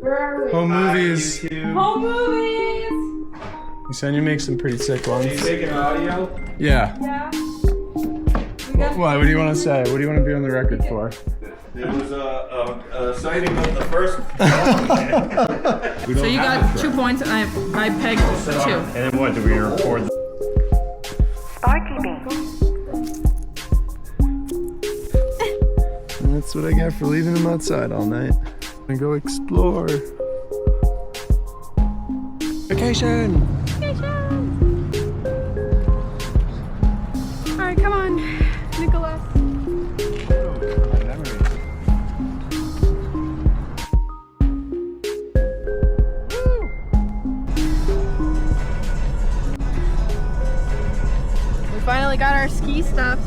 Where are we? Home movies. Home movies! You said you make some pretty sick ones. Are you taking audio? Yeah. Yeah. What do you want to say? What do you want to be on the record for? There was a sighting of the first. So you got 2 points and I pegged 2. And then what, do we record? Sparky baby. And that's what I get for leaving him outside all night. And go explore. Vacation! Alright, come on, Nicholas. We finally got our ski stuff.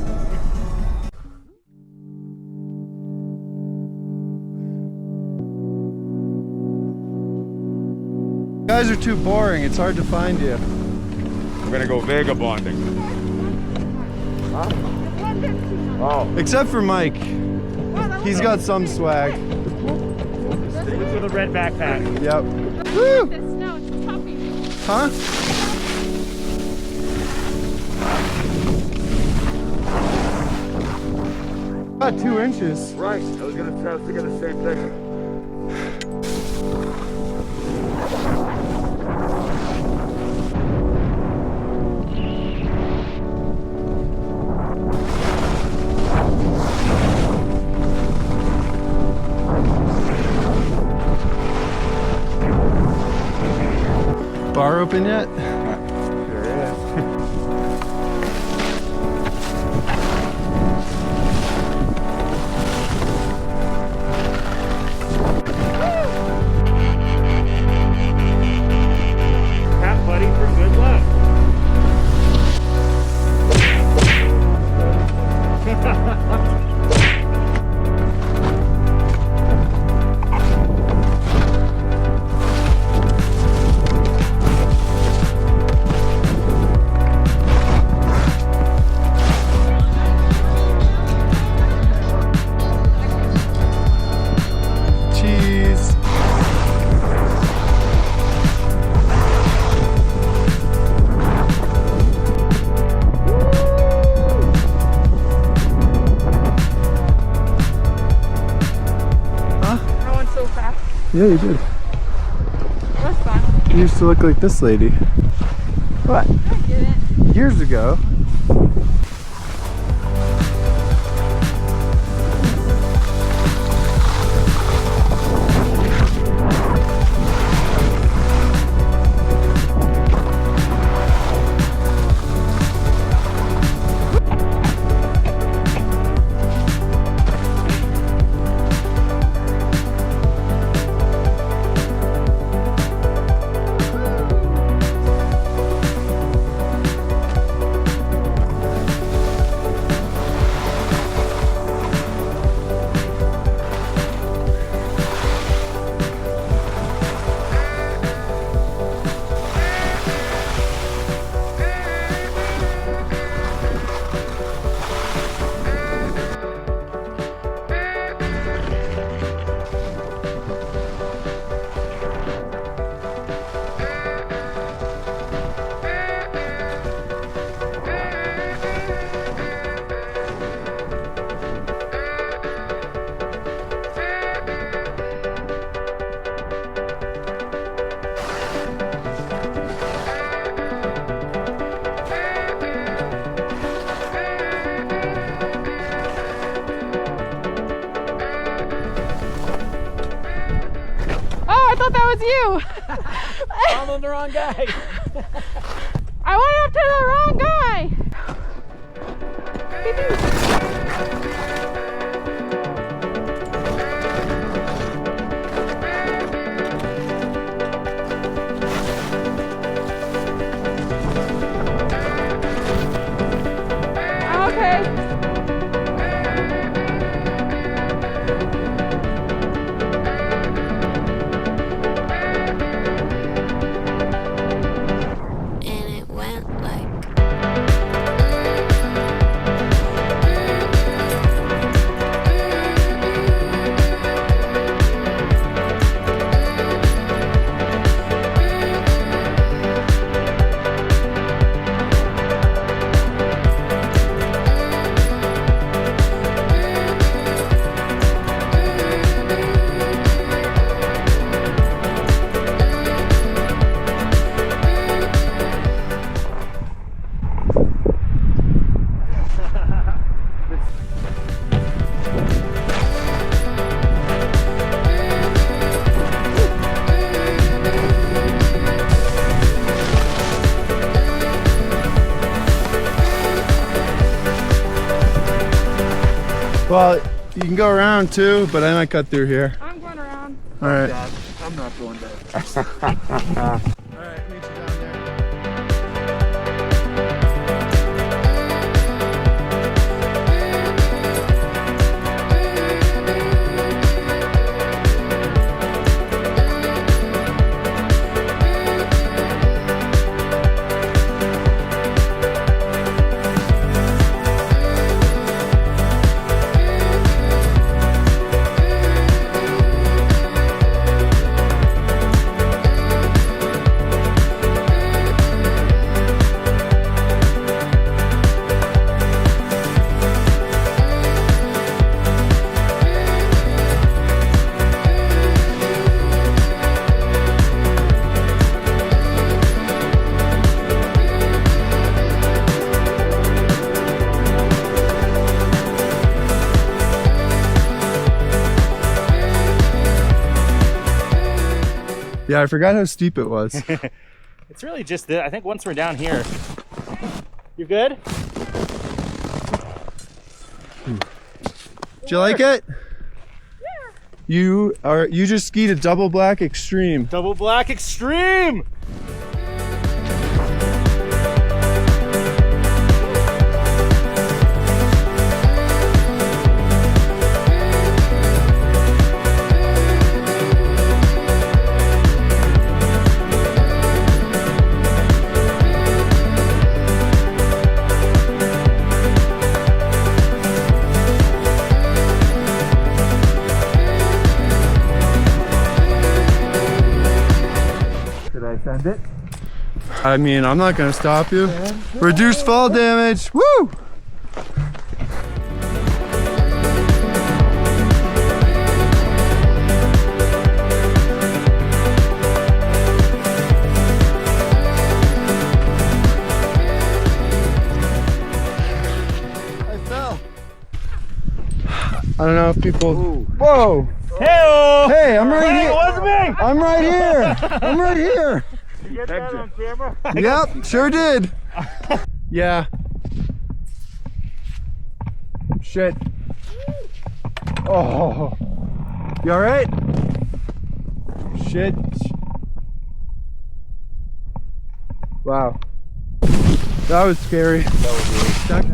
You guys are too boring, it's hard to find you. I'm gonna go vagabonding. Oh. Except for Mike. He's got some swag. With a red backpack. Yep. Woo! The snow, it's puppy. Huh? About 2 inches. Right, I was gonna try to figure the same thing. Bar open yet? Sure is. Pat buddy for good luck. Cheese. I went so fast. Yeah, you did. That was fun. You used to look like this lady. What? I didn't. Years ago. I thought that was you. I'm on the wrong guy. I went up to the wrong guy. Okay. Well, you can go around too, but I might cut through here. I'm going around. All right. I'm not going down. All right, meet you down there. Yeah, I forgot how steep it was. It's really just that. I think once we're down here. You good? Did you like it? Yeah. You just skied a double black extreme. Double black extreme! Send it. I mean, I'm not gonna stop you. Reduce fall damage. Woo! I fell. I don't know if people. Ooh. Whoa! Hey-o! Hey, I'm right Hey, here. it wasn't me! I'm right here. I'm right here. You get that on camera? Yep, sure did. Yeah. Shit. Oh. You alright? Shit. Wow. That was scary.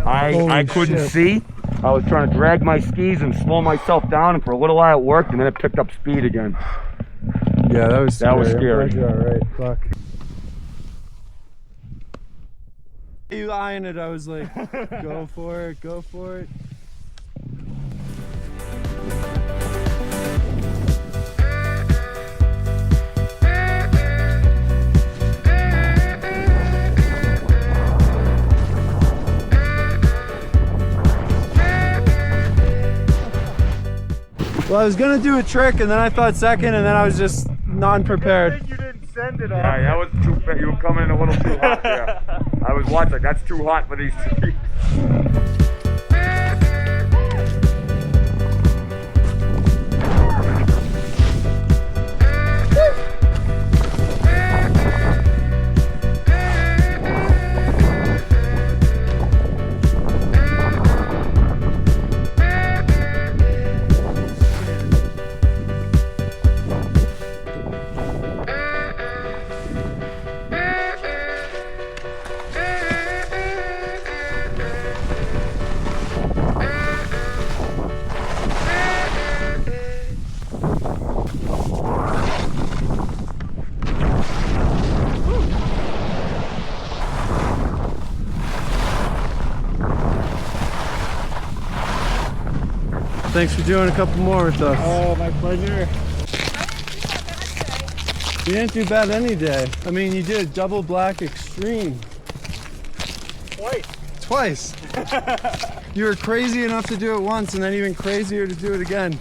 I Holy couldn't shit. see. I was trying to drag my skis and slow myself down, and for a little while it worked, and then it picked up speed again. Yeah, that was scary. That was I'm scary. glad you're alright. Fuck. You eyeing it, I was like, go for it, go for it. Well, I was gonna do a trick, and then I thought second, and then I was just non-prepared. You didn't send it Yeah, that was too. You were coming in a little too hot there. I was watching. That's too hot for these trees. Thanks for doing a couple more with us. Oh, my pleasure. You didn't do bad any day. I mean, you did a double black extreme. Twice. Twice. You were crazy enough to do it once, and then even crazier to do it again.